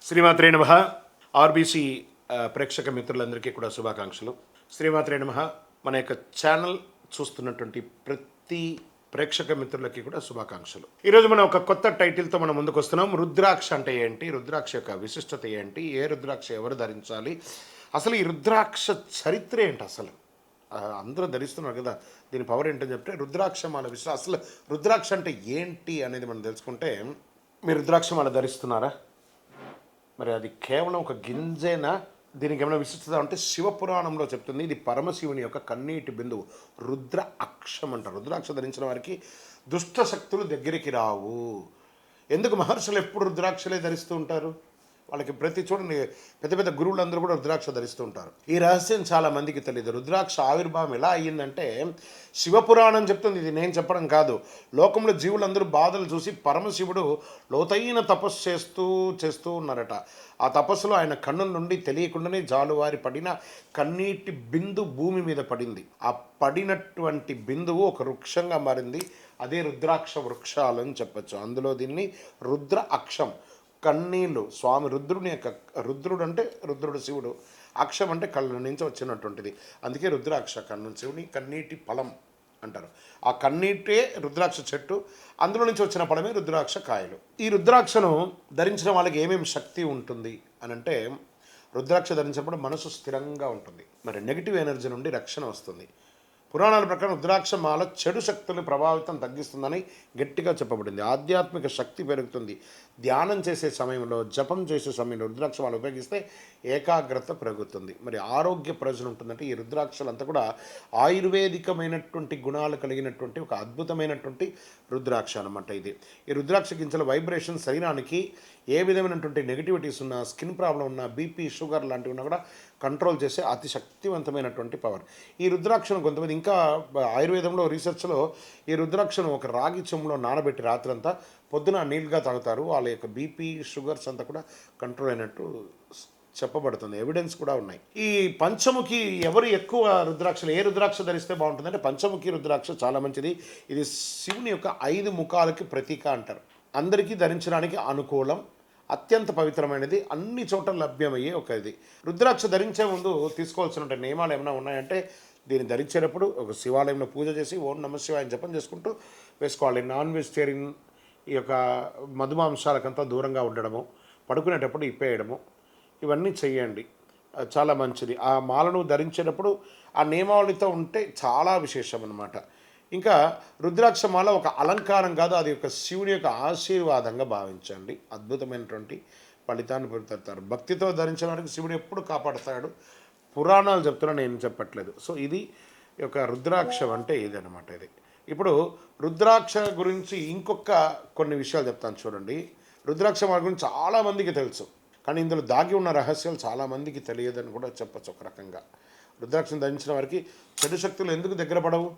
శ్రీమాత్రే నమః. ఆర్బీసీ ప్రేక్షక మిత్రులందరికీ కూడా శుభాకాంక్షలు. శ్రీమాత్రే నమః. మన యొక్క ఛానల్ చూస్తున్నటువంటి ప్రతి ప్రేక్షక మిత్రులకి కూడా శుభాకాంక్షలు. ఈరోజు మనం ఒక కొత్త టైటిల్తో మనం ముందుకు వస్తున్నాం. రుద్రాక్ష అంటే ఏంటి, రుద్రాక్ష యొక్క విశిష్టత ఏంటి, ఏ రుద్రాక్ష ఎవరు ధరించాలి, అసలు ఈ రుద్రాక్ష చరిత్ర ఏంటి, అసలు అందరూ ధరిస్తున్నారు కదా, దీని పవర్ ఏంటని చెప్తే రుద్రాక్షమాల విషయం, అసలు రుద్రాక్ష అంటే ఏంటి అనేది మనం తెలుసుకుంటే, మీరు రుద్రాక్షమాల ధరిస్తున్నారా? మరి అది కేవలం ఒక గింజేనా? దీనికి ఏమైనా విశిష్టత అంటే శివపురాణంలో చెప్తుంది, ఇది పరమశివుని యొక్క కన్నీటి బిందువు, రుద్ర అక్షం అంటారు. రుద్రాక్ష ధరించిన వారికి దుష్ట శక్తులు దగ్గరికి రావు. ఎందుకు మహర్షులు ఎప్పుడు రుద్రాక్షలే ధరిస్తూ ఉంటారు? వాళ్ళకి ప్రతి చూడండి, పెద్ద పెద్ద గురువులందరూ కూడా రుద్రాక్ష ధరిస్తూ ఉంటారు. ఈ రహస్యం చాలా మందికి తెలియదు. రుద్రాక్ష ఆవిర్భావం ఎలా అయ్యిందంటే శివపురాణం చెప్తుంది, ఇది నేను చెప్పడం కాదు. లోకంలో జీవులందరూ బాధలు చూసి పరమశివుడు లోతైన తపస్సు చేస్తూ ఉన్నారట. ఆ తపస్సులో ఆయన కన్నుల నుండి తెలియకుండానే జాలువారి పడిన కన్నీటి బిందు భూమి మీద పడింది. ఆ పడినటువంటి బిందువు ఒక వృక్షంగా మారింది. అదే రుద్రాక్ష వృక్షాలు అని చెప్పచ్చు. అందులో దీన్ని రుద్ర అక్షం, కన్నీళ్ళు, స్వామి రుద్రుని యొక్క, రుద్రుడు అంటే రుద్రుడు శివుడు, అక్షం అంటే కళ్ళ నుంచి వచ్చినటువంటిది. అందుకే రుద్రాక్ష, కన్ను శివుని కన్నీటి ఫలం అంటారు. ఆ కన్నీటే రుద్రాక్ష చెట్టు, అందులో నుంచి వచ్చిన ఫలమే రుద్రాక్ష కాయలు. ఈ రుద్రాక్షను ధరించిన వాళ్ళకి ఏమేమి శక్తి ఉంటుంది అని అంటే, రుద్రాక్ష ధరించినప్పుడు మనసు స్థిరంగా ఉంటుంది, మరి నెగిటివ్ ఎనర్జీ నుండి రక్షణ వస్తుంది. పురాణాల ప్రకారం రుద్రాక్ష మాల చెడు శక్తులను ప్రభావితం తగ్గిస్తుందని గట్టిగా చెప్పబడింది. ఆధ్యాత్మిక శక్తి పెరుగుతుంది. ధ్యానం చేసే సమయంలో, జపం చేసే సమయంలో రుద్రాక్ష మాల ఉపయోగిస్తే ఏకాగ్రత పెరుగుతుంది. మరి ఆరోగ్య ప్రయోజనం ఉంటుందంటే ఈ రుద్రాక్షలంతా కూడా ఆయుర్వేదికమైనటువంటి గుణాలు కలిగినటువంటి ఒక అద్భుతమైనటువంటి రుద్రాక్ష అనమాట. ఇది ఈ రుద్రాక్ష గింజల వైబ్రేషన్ శరీరానికి ఏ విధమైనటువంటి నెగిటివిటీస్ ఉన్నా, స్కిన్ ప్రాబ్లం ఉన్నా, బీపీ, షుగర్ లాంటివి ఉన్నా కూడా కంట్రోల్ చేసే అతి శక్తివంతమైనటువంటి పవర్. ఈ రుద్రాక్షను కొంతమంది ఇంకా ఆయుర్వేదంలో రీసెర్చ్లో ఈ రుద్రాక్షను ఒక రాగి చెంబులో నానబెట్టి రాత్రంతా పొద్దున నీళ్ళుగా తాగుతారు. వాళ్ళ యొక్క బీపీ, షుగర్స్ అంతా కూడా కంట్రోల్ అయినట్టు చెప్పబడుతుంది. ఎవిడెన్స్ కూడా ఉన్నాయి. ఈ పంచముఖి ఎవరు ఎక్కువ రుద్రాక్షలు, ఏ రుద్రాక్ష ధరిస్తే బాగుంటుంది అంటే పంచముఖి రుద్రాక్ష చాలా మంచిది. ఇది శివుని యొక్క 5 ముఖాలకి ప్రతీక అంటారు. అందరికీ ధరించడానికి అనుకూలం, అత్యంత పవిత్రమైనది, అన్ని చోట్ల లభ్యమయ్యే ఒక ఇది. రుద్రాక్ష ధరించే ముందు తీసుకోవాల్సిన నియమాలు ఏమైనా ఉన్నాయంటే, దీన్ని ధరించేటప్పుడు ఒక శివాలయంలో పూజ చేసి ఓం నమః శివాయ జపం చేసుకుంటూ వేసుకోవాలి. నాన్ వెజిటేరియన్, ఈ యొక్క మధుమాంసాలకంతా దూరంగా ఉండడము, పడుకునేటప్పుడు ఇప్పేయడము, ఇవన్నీ చెయ్యండి, చాలా మంచిది. ఆ మాలను ధరించేటప్పుడు ఆ నియమావళితో ఉంటే చాలా విశేషం అన్నమాట. ఇంకా రుద్రాక్ష మాల ఒక అలంకారం కాదు, అది ఒక శివుని యొక్క ఆశీర్వాదంగా భావించండి. అద్భుతమైనటువంటి ఫలితాన్ని పొందుతారు. భక్తితో ధరించిన వారికి శివుడు ఎప్పుడు కాపాడుతాడు. పురాణాలు చెప్తున్నా, నేను చెప్పట్లేదు. సో ఇది యొక్క రుద్రాక్షం అంటే ఇదనమాట. ఇది ఇప్పుడు రుద్రాక్ష గురించి ఇంకొక కొన్ని విషయాలు చెప్తాను చూడండి. రుద్రాక్ష మాల గురించి చాలామందికి తెలుసు, కానీ ఇందులో దాగి ఉన్న రహస్యాలు చాలామందికి తెలియదని కూడా చెప్పచ్చు. ఒక రకంగా రుద్రాక్షను ధరించిన వారికి చెడు శక్తులు ఎందుకు దగ్గర పడవు,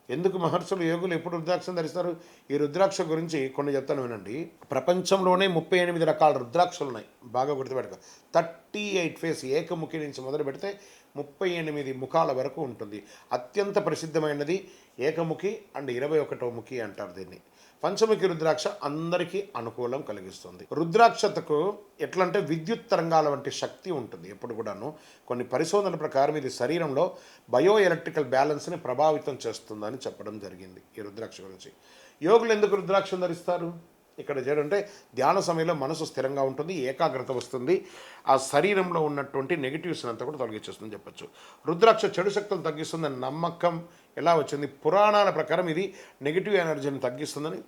ఎందుకు మహర్షులు, యోగులు ఎప్పుడు రుద్రాక్షను ధరిస్తారు? ఈ రుద్రాక్ష గురించి కొన్ని చెప్తాను వినండి. ప్రపంచంలోనే 38 రకాల రుద్రాక్షలు ఉన్నాయి. బాగా గుర్తుపెట్టుకో. 38 ఫేస్, ఏకముఖి నుంచి మొదలు పెడితే 38 ముఖాల వరకు ఉంటుంది. అత్యంత ప్రసిద్ధమైనది ఏకముఖి అండ్ 21వ ముఖి అంటారు దీన్ని. పంచముఖి రుద్రాక్ష అందరికీ అనుకూలం కలిగిస్తుంది. రుద్రాక్షతకు ఎట్లంటే విద్యుత్ తరంగాల వంటి శక్తి ఉంటుంది ఎప్పుడు కూడాను. కొన్ని పరిశోధనల ప్రకారం ఇది శరీరంలో బయో ఎలక్ట్రికల్ బ్యాలెన్స్ని ప్రభావితం చేస్తుందని చెప్పడం జరిగింది. ఈ రుద్రాక్ష గురించి యోగులు ఎందుకు రుద్రాక్షను ధరిస్తారు? ఇక్కడ చేయాలంటే ధ్యాన సమయంలో మనసు స్థిరంగా ఉంటుంది, ఏకాగ్రత వస్తుంది, ఆ శరీరంలో ఉన్నటువంటి నెగిటివ్స్ అంతా కూడా తొలగించేస్తుందని చెప్పచ్చు. రుద్రాక్ష చెడు శక్తులు తగ్గిస్తుందని నమ్మకం ఎలా వచ్చింది? పురాణాల ప్రకారం ఇది నెగిటివ్ ఎనర్జీని తగ్గిస్తుందని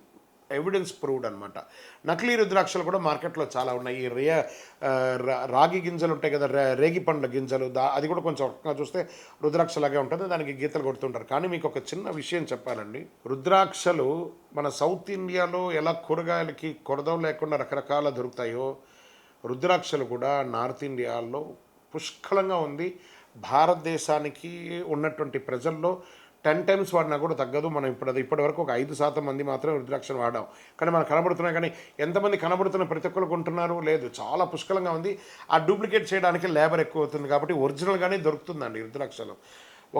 ఎవిడెన్స్ ప్రూవ్డ్ అనమాట. నకిలీ రుద్రాక్షలు కూడా మార్కెట్లో చాలా ఉన్నాయి. ఈ రాగి గింజలు ఉంటాయి కదా, రేగి పండ్ల గింజలు, అది కూడా కొంచెం ఒక్కగా చూస్తే రుద్రాక్షలాగే ఉంటుంది, దానికి గీతలు కొడుతుంటారు. కానీ మీకు ఒక చిన్న విషయం చెప్పాలండి. రుద్రాక్షలు మన సౌత్ ఇండియాలో ఎలా కూరగాయలకి కొరదం లేకుండా రకరకాల దొరుకుతాయో, రుద్రాక్షలు కూడా నార్త్ ఇండియాలో పుష్కలంగా ఉంది. భారతదేశానికి ఉన్నటువంటి ప్రజల్లో 10 టైమ్స్ వాడినా కూడా తగ్గదు. మనం ఇప్పటి వరకు ఒక 5% మంది మాత్రమే రుద్రాక్షను వాడాం. కానీ మనకు కనబడుతున్నాయి, కానీ ఎంతమంది కనబడుతున్న ప్రతి ఒక్కరు కొంటున్నారు? లేదు, చాలా పుష్కలంగా ఉంది. ఆ డూప్లికేట్ చేయడానికి లేబర్ ఎక్కువ అవుతుంది కాబట్టి ఒరిజినల్గానే దొరుకుతుందండి రుద్రాక్షలు.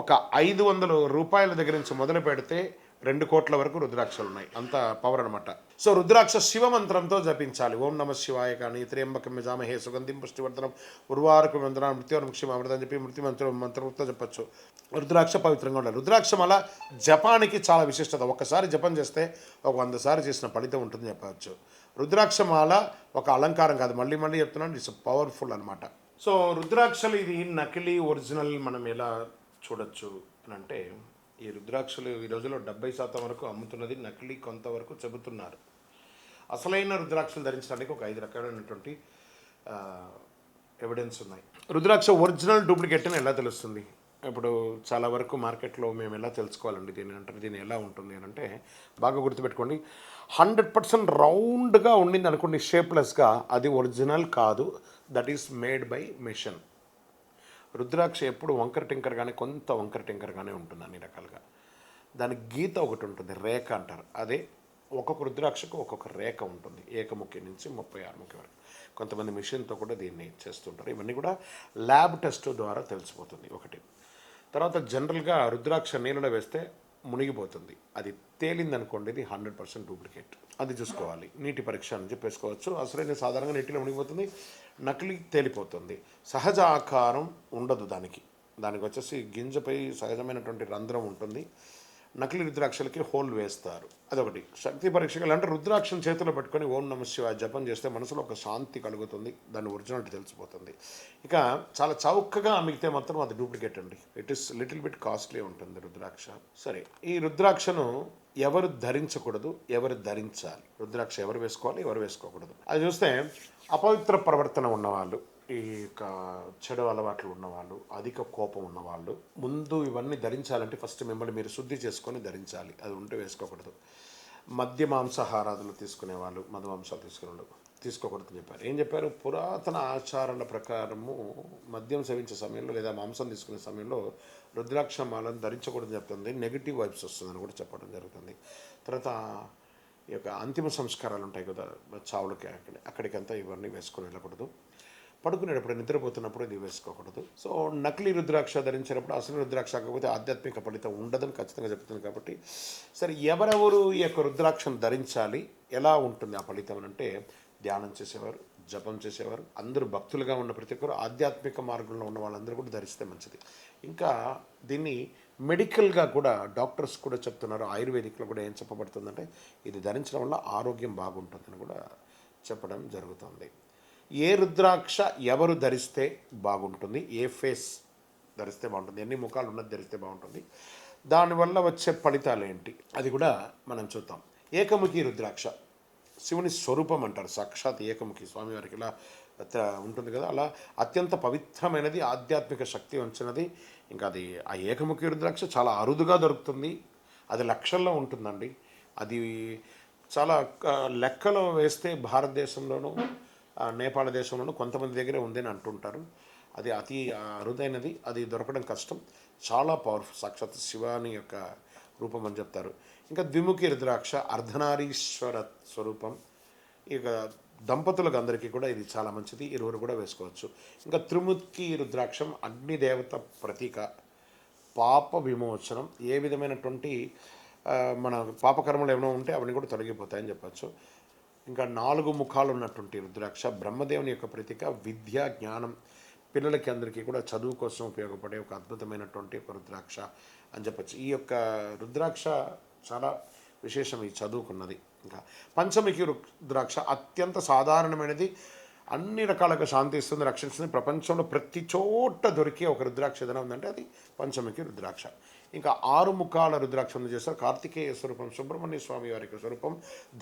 ఒక 500 రూపాయల దగ్గర నుంచి మొదలు పెడితే 2 కోట్ల వరకు రుద్రాక్షలు ఉన్నాయి, అంత పవర్ అనమాట. సో రుద్రాక్ష శివ మంత్రంతో జపించాలి. ఓం నమ శివాయ కానీ, త్ర్యంబకం యజామహే సుగంధిం పుష్టివర్ధనం ఉర్వారుకం వందనం మృత్యోర్ముక్షి అమృతం చెప్పి మంత్రంతో చెప్పచ్చు. రుద్రాక్ష పవిత్రంగా ఉండాలి. రుద్రాక్ష మళ్ళా జపానికి చాలా విశిష్టత. ఒక్కసారి జపం చేస్తే ఒక 100 సార్లు చేసిన ఫలితం ఉంటుంది చెప్పవచ్చు. రుద్రాక్షమాల ఒక అలంకారం కాదు, మళ్ళీ మళ్ళీ చెప్తున్నాను, ఇట్స్ పవర్ఫుల్ అనమాట. సో రుద్రాక్షలు ఇది నకిలీ ఒరిజినల్ మనం ఎలా చూడొచ్చు అని అంటే, ఈ రుద్రాక్షలు ఈ రోజుల్లో 70% వరకు అమ్ముతున్నది నకిలీ, కొంతవరకు చెబుతున్నారు. అసలైన రుద్రాక్షలు ధరించడానికి ఒక 5 రకాలైనటువంటి ఎవిడెన్స్ ఉన్నాయి. రుద్రాక్ష ఒరిజినల్ డూప్లికేట్ అని ఎలా తెలుస్తుంది? ఇప్పుడు చాలా వరకు మార్కెట్లో మేము ఎలా తెలుసుకోవాలండి దీన్ని ఎలా ఉంటుంది అని అంటే, బాగా గుర్తుపెట్టుకోండి, 100% రౌండ్గా ఉండింది అనుకోండి, షేప్లెస్గా, అది ఒరిజినల్ కాదు, that is made by machine. రుద్రాక్ష ఎప్పుడు వంకర టింకర్గానే, కొంత వంకర టింకర్గానే ఉంటుంది అన్ని రకాలుగా. దాని గీత ఒకటి ఉంటుంది, రేఖ అంటారు. అదే ఒక్కొక్క రుద్రాక్షకు ఒక్కొక్క రేఖ ఉంటుంది, ఏకముఖి నుంచి 36 ముఖి వరకు. కొంతమంది మిషన్తో కూడా దీన్ని చేస్తుంటారు. ఇవన్నీ కూడా ల్యాబ్ టెస్ట్ ద్వారా తెలిసిపోతుంది ఒకటి. తర్వాత జనరల్గా రుద్రాక్ష నీళ్ళలో వేస్తే మునిగిపోతుంది, అది తేలిందనుకోండి ఇది 100% డూప్లికేట్, అది చూసుకోవాలి. నీటి పరీక్ష అని చెప్పేసుకోవచ్చు. అసలైన సాధారణంగా నీటిలో మునిగిపోతుంది, నకిలీ తేలిపోతుంది. సహజ ఆకారం ఉండదు దానికి వచ్చేసి గింజపై సహజమైనటువంటి రంధ్రం ఉంటుంది. నకిలీ రుద్రాక్షలకి హోల్ వేస్తారు, అదొకటి. శక్తి పరీక్షలు అంటే రుద్రాక్షను చేతిలో పెట్టుకొని ఓం నమ శివాయ జపం చేస్తే మనసులో ఒక శాంతి కలుగుతుంది, దాని ఒరిజినాలిటీ తెలిసిపోతుంది. ఇక చాలా చౌకగా అమ్మితే మాత్రం అది డూప్లికేట్ అండి. It is little bit costly ఉంటుంది రుద్రాక్ష. సరే, ఈ రుద్రాక్షను ఎవరు ధరించకూడదు, ఎవరు ధరించాలి? రుద్రాక్ష ఎవరు వేసుకోవాలి, ఎవరు వేసుకోకూడదు? అది చూస్తే అపవిత్ర ప్రవర్తన ఉన్నవాళ్ళు, ఈ యొక్క చెడు అలవాట్లు ఉన్నవాళ్ళు, అధిక కోపం ఉన్నవాళ్ళు, ముందు ఇవన్నీ ధరించాలంటే ఫస్ట్ మిమ్మల్ని మీరు శుద్ధి చేసుకొని ధరించాలి, అది ఉంటే వేసుకోకూడదు. మద్య మాంసాహారాదులు తీసుకునేవాళ్ళు, మధు మాంసాలు తీసుకునేవాళ్ళు తీసుకోకూడదు అని చెప్పారు. ఏం చెప్పారు? పురాతన ఆచారాల ప్రకారము మద్యం సేవించే సమయంలో లేదా మాంసం తీసుకునే సమయంలో రుద్రాక్ష మాలను ధరించకూడదని చెప్తుంది. నెగిటివ్ వైబ్స్ వస్తుందని కూడా చెప్పడం జరుగుతుంది. తర్వాత ఈ యొక్క అంతిమ సంస్కారాలు ఉంటాయి కదా, చావులకి అక్కడికంతా ఇవన్నీ వేసుకొని వెళ్ళకూడదు. పడుకునేటప్పుడు, నిద్రపోతున్నప్పుడు ఇది వేసుకోకూడదు. సో నకిలీ రుద్రాక్ష ధరించినప్పుడు అసలు రుద్రాక్ష కాకపోతే ఆధ్యాత్మిక ఫలితం ఉండదని ఖచ్చితంగా చెప్తుంది. కాబట్టి సరే, ఎవరెవరు ఈ యొక్క రుద్రాక్షను ధరించాలి, ఎలా ఉంటుంది ఆ ఫలితం అని అంటే, ధ్యానం చేసేవారు, జపం చేసేవారు, అందరూ భక్తులుగా ఉన్న ప్రతి ఒక్కరు, ఆధ్యాత్మిక మార్గంలో ఉన్న వాళ్ళందరూ కూడా ధరిస్తే మంచిది. ఇంకా దీన్ని మెడికల్గా కూడా డాక్టర్స్ కూడా చెప్తున్నారు, ఆయుర్వేదిక్లో కూడా ఏం చెప్పబడుతుందంటే, ఇది ధరించడం వల్ల ఆరోగ్యం బాగుంటుందని కూడా చెప్పడం జరుగుతుంది. ఏ రుద్రాక్ష ఎవరు ధరిస్తే బాగుంటుంది, ఏ ఫేస్ ధరిస్తే బాగుంటుంది, ఎన్ని ముఖాలు ఉన్నది ధరిస్తే బాగుంటుంది, దానివల్ల వచ్చే ఫలితాలు ఏంటి, అది కూడా మనం చూద్దాం. ఏకముఖి రుద్రాక్ష శివుని స్వరూపం అంటారు, సాక్షాత్ ఏకముఖి స్వామివారికి ఇలా ఉంటుంది కదా, అలా అత్యంత పవిత్రమైనది, ఆధ్యాత్మిక శక్తి వచ్చినది. ఇంకా అది ఆ ఏకముఖి రుద్రాక్ష చాలా అరుదుగా దొరుకుతుంది, అది లక్షల్లో ఉంటుందండి. అది చాలా లెక్కలో వేస్తే భారతదేశంలోనూ నేపాళ దేశంలోనూ కొంతమంది దగ్గరే ఉందని అంటుంటారు. అది అతి అరుదైనది, అది దొరకడం కష్టం, చాలా పవర్ఫుల్, సాక్షాత్ శివాని యొక్క రూపం అని చెప్తారు. ఇంకా ద్విముఖి రుద్రాక్ష అర్ధనారీశ్వర స్వరూపం. ఇక దంపతులకు అందరికీ కూడా ఇది చాలా మంచిది, ఇరువురు కూడా వేసుకోవచ్చు. ఇంకా త్రిముఖి రుద్రాక్షం అగ్నిదేవత ప్రతీక, పాప విమోచనం, ఏ విధమైనటువంటి మన పాపకర్మలు ఏమైనా ఉంటే అవన్నీ కూడా తొలగిపోతాయని చెప్పచ్చు. ఇంకా 4 ముఖాలు ఉన్నటువంటి రుద్రాక్ష బ్రహ్మదేవుని యొక్క ప్రతీక, విద్య, జ్ఞానం, పిల్లలకి అందరికీ కూడా చదువు కోసం ఉపయోగపడే ఒక అద్భుతమైనటువంటి ఒక రుద్రాక్ష అని చెప్పచ్చు. ఈ యొక్క రుద్రాక్ష చాలా విశేషం, ఈ చదువుకున్నది. ఇంకా పంచముఖి రుద్రాక్ష అత్యంత సాధారణమైనది, అన్ని రకాలుగా శాంతి ఇస్తుంది, రక్షిస్తుంది. ప్రపంచంలో ప్రతి చోట దొరికే ఒక రుద్రాక్ష ఏదైనా ఉందంటే అది పంచముఖి రుద్రాక్ష. ఇంకా 6 ముఖాల రుద్రాక్షను చేస్తారు. కార్తికేయ స్వరూపం, సుబ్రహ్మణ్య స్వామి వారికి స్వరూపం,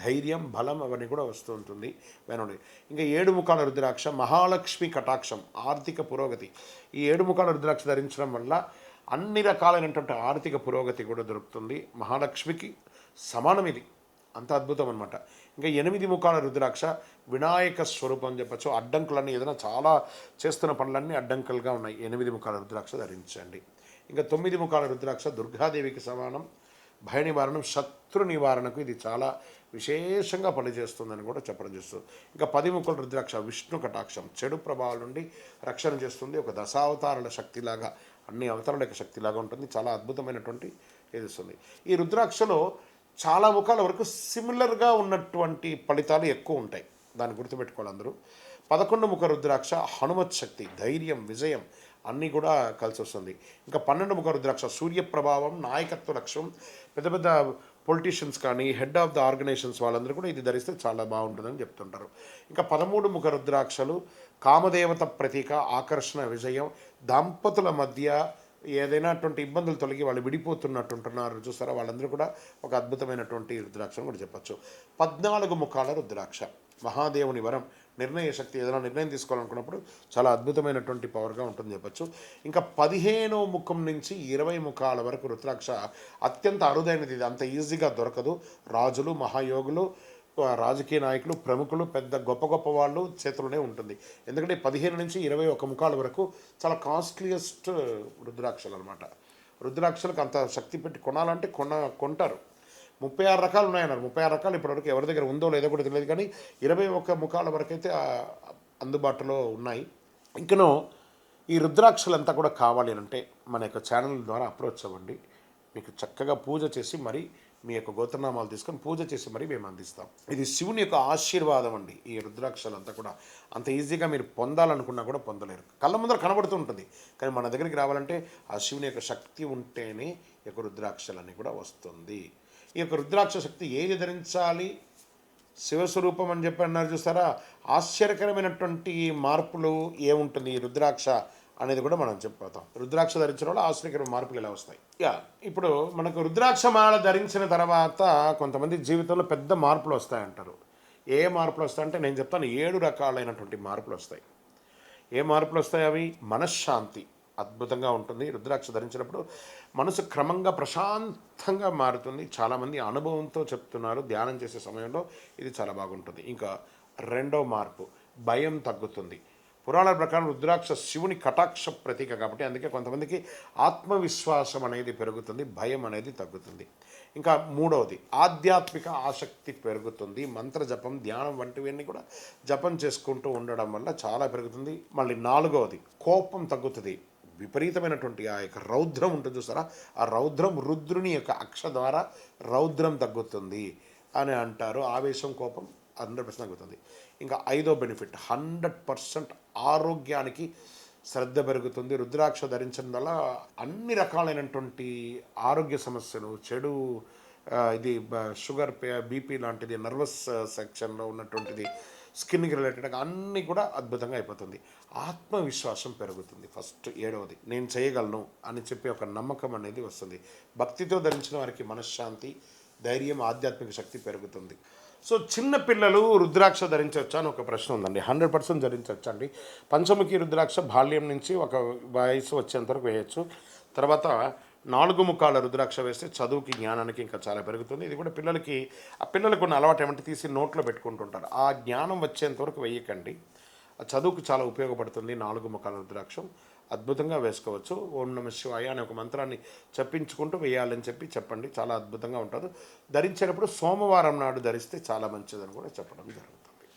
ధైర్యం, బలం అవన్నీ కూడా వస్తూ ఉంటుంది వేనండి. ఇంకా 7 ముఖాల రుద్రాక్ష మహాలక్ష్మి కటాక్షం, ఆర్థిక పురోగతి. ఈ 7 ముఖాల రుద్రాక్ష ధరించడం వల్ల అన్ని రకాలైనటువంటి ఆర్థిక పురోగతి కూడా దొరుకుతుంది. మహాలక్ష్మికి సమానం ఇది, అంత అద్భుతం అనమాట. ఇంకా 8 ముఖాల రుద్రాక్ష వినాయక స్వరూపం అని చెప్పచ్చు. అడ్డంకులన్నీ ఏదైనా చాలా చేస్తున్న పనులన్నీ అడ్డంకులుగా ఉన్నాయి, 8 ముఖాల రుద్రాక్ష ధరించండి. ఇంకా 9 ముఖాల రుద్రాక్ష దుర్గాదేవికి సమానం, భయ నివారణం, శత్రు నివారణకు ఇది చాలా విశేషంగా పనిచేస్తుందని కూడా చెప్పడం చేస్తుంది. ఇంకా 10 ముఖాల రుద్రాక్ష విష్ణు కటాక్షం, చెడు ప్రభావాల నుండి రక్షణ చేస్తుంది. ఒక దశావతారాల శక్తిలాగా, అన్ని అవతారాల యొక్క శక్తిలాగా ఉంటుంది. చాలా అద్భుతమైనటువంటి ఇది వస్తుంది. ఈ రుద్రాక్షలో చాలా ముఖాల వరకు సిమిలర్గా ఉన్నటువంటి ఫలితాలు ఎక్కువ ఉంటాయి. దాన్ని గుర్తుపెట్టుకోవాలి అందరూ. 11 ముఖ రుద్రాక్ష హనుమత్ శక్తి, ధైర్యం, విజయం అన్నీ కూడా కలిసి వస్తుంది. ఇంకా 12 ముఖ రుద్రాక్ష సూర్య ప్రభావం, నాయకత్వ లక్ష్యం. పెద్ద పెద్ద పొలిటీషియన్స్ కానీ హెడ్ ఆఫ్ ద ఆర్గనైజేషన్స్ వాళ్ళందరూ కూడా ఇది ధరిస్తే చాలా బాగుంటుందని చెప్తుంటారు. ఇంకా 13 ముఖ రుద్రాక్షలు కామదేవత ప్రతీక, ఆకర్షణ, విజయం. దంపతుల మధ్య ఏదైనాటువంటి ఇబ్బందులు తొలగి వాళ్ళు విడిపోతున్నట్టుంటున్నారు చూస్తారా, వాళ్ళందరూ కూడా ఒక అద్భుతమైనటువంటి రుద్రాక్షను కూడా చెప్పచ్చు. 14 ముఖాల రుద్రాక్ష మహాదేవుని వరం, నిర్ణయ శక్తి. ఏదైనా నిర్ణయం తీసుకోవాలనుకున్నప్పుడు చాలా అద్భుతమైనటువంటి పవర్గా ఉంటుందని చెప్పచ్చు. ఇంకా 15 ముఖం నుంచి 20 ముఖాల వరకు రుద్రాక్ష అత్యంత అరుదైనది. ఇది అంత ఈజీగా దొరకదు. రాజులు, మహాయోగులు, రాజకీయ నాయకులు, ప్రముఖులు, పెద్ద గొప్ప గొప్ప వాళ్ళు చేతిలోనే ఉంటుంది. ఎందుకంటే 15 నుంచి 21 ముఖాల వరకు చాలా కాస్ట్లీయెస్ట్ రుద్రాక్షలు అనమాట. రుద్రాక్షలకు అంత శక్తి పెట్టి కొనాలంటే కొంటారు. 36 రకాలు ఉన్నాయన్నారు. 36 రకాలు ఇప్పటివరకు ఎవరి దగ్గర ఉందో లేదో కూడా తెలియదు, కానీ 21 ముఖాల వరకు అయితే అందుబాటులో ఉన్నాయి. ఇంకనూ ఈ రుద్రాక్షలంతా కూడా కావాలి అంటే మన యొక్క ఛానల్ ద్వారా అప్రోచ్ అవ్వండి. మీకు చక్కగా పూజ చేసి మరి మీ యొక్క గోత్రనామాలు తీసుకొని పూజ చేసి మరీ మేము అందిస్తాం. ఇది శివుని యొక్క ఆశీర్వాదం అండి. ఈ రుద్రాక్షలంతా కూడా అంత ఈజీగా మీరు పొందాలనుకున్నా కూడా పొందలేరు. కళ్ళ ముందర కనబడుతూ ఉంటుంది, కానీ మన దగ్గరికి రావాలంటే ఆ శివుని యొక్క శక్తి ఉంటేనే ఈ యొక్క రుద్రాక్షలన్నీ కూడా వస్తుంది. ఈ యొక్క రుద్రాక్ష శక్తి ఏది ధరించాలి, శివస్వరూపం అని చెప్పి అన్నారు చూస్తారా, ఆశ్చర్యకరమైనటువంటి మార్పులు ఏముంటుంది ఈ రుద్రాక్ష అనేది కూడా మనం చెప్పిపోతాం. రుద్రాక్ష ధరించిన వల్ల ఆశ్చర్యకరమైన మార్పులు ఎలా వస్తాయి. ఇప్పుడు మనకు రుద్రాక్ష మాల ధరించిన తర్వాత కొంతమంది జీవితంలో పెద్ద మార్పులు వస్తాయంటారు. ఏ మార్పులు వస్తాయంటే నేను చెప్తాను, 7 రకాలైనటువంటి మార్పులు వస్తాయి. ఏ మార్పులు వస్తాయి అవి? మనశ్శాంతి అద్భుతంగా ఉంటుంది. రుద్రాక్ష ధరించినప్పుడు మనసు క్రమంగా ప్రశాంతంగా మారుతుంది. చాలామంది అనుభవంతో చెప్తున్నారు, ధ్యానం చేసే సమయంలో ఇది చాలా బాగుంటుంది. ఇంకా 2వ మార్పు, భయం తగ్గుతుంది. పురాణాల ప్రకారం రుద్రాక్ష శివుని కటాక్ష ప్రతీక కాబట్టి అందుకే కొంతమందికి ఆత్మవిశ్వాసం అనేది పెరుగుతుంది, భయం అనేది తగ్గుతుంది. ఇంకా 3వది, ఆధ్యాత్మిక ఆసక్తి పెరుగుతుంది. మంత్ర జపం, ధ్యానం వంటివన్నీ కూడా జపం చేసుకుంటూ ఉండడం వల్ల చాలా పెరుగుతుంది. మళ్ళీ 4వది, కోపం తగ్గుతుంది. విపరీతమైనటువంటి ఆ యొక్క రౌద్రం ఉంటుంది చూసారా, ఆ రౌద్రం రుద్రుని యొక్క అక్ష ద్వారా రౌద్రం తగ్గుతుంది అని అంటారు. ఆవేశం, కోపం 100% తగ్గుతుంది. ఇంకా 5వ బెనిఫిట్, 100% ఆరోగ్యానికి శ్రద్ధ పెరుగుతుంది. రుద్రాక్ష ధరించడం వల్ల అన్ని రకాలైనటువంటి ఆరోగ్య సమస్యలు, చెడు ఇది షుగర్, బీపీ లాంటిది, నర్వస్ సెక్షన్లో ఉన్నటువంటిది, స్కిన్కి రిలేటెడ్గా అన్నీ కూడా అద్భుతంగా అయిపోతుంది. ఆత్మవిశ్వాసం పెరుగుతుంది. ఫస్ట్ 7వది, నేను చేయగలను అని చెప్పి ఒక నమ్మకం అనేది వస్తుంది. భక్తితో ధరించిన వారికి మనశ్శాంతి, ధైర్యం, ఆధ్యాత్మిక శక్తి పెరుగుతుంది. సో చిన్న పిల్లలు రుద్రాక్ష ధరించవచ్చా అని ఒక ప్రశ్న ఉందండి. 100% ధరించవచ్చు అండి. పంచముఖి రుద్రాక్ష బాల్యం నుంచి ఒక వయసు వచ్చేంత వరకు వేయచ్చు. తర్వాత 4 ముఖాల రుద్రాక్ష వేస్తే చదువుకి, జ్ఞానానికి ఇంకా చాలా పెరుగుతుంది. ఇది కూడా పిల్లలకు ఉన్న అలవాటు ఏమంటే తీసి నోట్లో పెట్టుకుంటుంటారు. ఆ జ్ఞానం వచ్చేంత వరకు వేయకండి. ఆ చదువుకు చాలా ఉపయోగపడుతుంది. 4 ముఖాల రుద్రాక్షం అద్భుతంగా వేసుకోవచ్చు. ఓం నమ శివాయ అనే ఒక మంత్రాన్ని చెప్పించుకుంటూ వేయాలని చెప్పండి. చాలా అద్భుతంగా ఉంటుంది. ధరించేటప్పుడు సోమవారం నాడు ధరిస్తే చాలా మంచిదని కూడా చెప్పడం జరుగుతుంది.